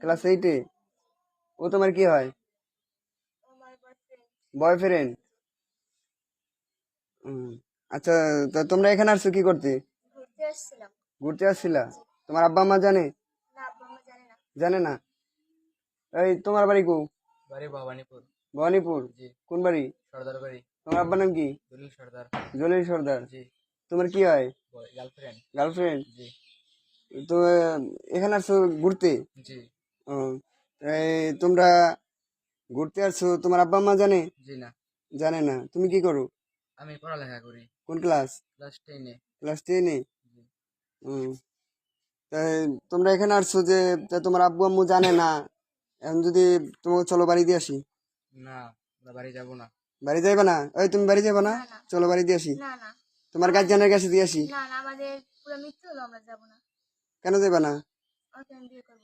Class 8-এ। ও তোমার কি হয়? বয়ফ্রেন্ড। আচ্ছা, তা তোমরা এখানে আসছো কি করতে? ঘুরতে আসছিলা? তোমার আব্বা আম্মা জানে? জানে না? এই তোমার বাড়ি কো? বাড়ি ভবানীপুর। ভবানীপুর? জি। কোন বাড়ি? সর্দার বাড়ি। তোমার আব্বার নাম কি? দলিল সর্দার। জলিল সর্দার। জি। তোমার কি হয়? গার্লফ্রেন্ড। গার্লফ্রেন্ড? জি। তো এখানে আসছো ঘুরতে? জি। ও, এই তোমরা ঘুরতে আসছো, তোমার আব্বা আম্মা জানে? জি না। জানে না? তুমি কি করো? আমি পড়ালেখা করি। কোন ক্লাস? ক্লাস 10-এ। ক্লাস 10-এ? জি। তাই তোমরা এখানে আসছো যে, তা তোমার আব্বু আম্মু জানে না, এখন যদি তোমাকে চলো বাড়ি দিয়ে আসি। না, আমরা বাড়ি যাব না। বাড়ি যাইবা না? ওই তুমি বাড়ি যাবা না? না, না। চলো বাড়ি দিয়ে আসি। না, না। তোমার গার্জিয়ানের কাছে দিয়ে আসি। না, না, আমাদের পুরো মিথ্যে হলো আমরা যাব না। কেন যাইবা না? ওকে আমি বিয়ে করব।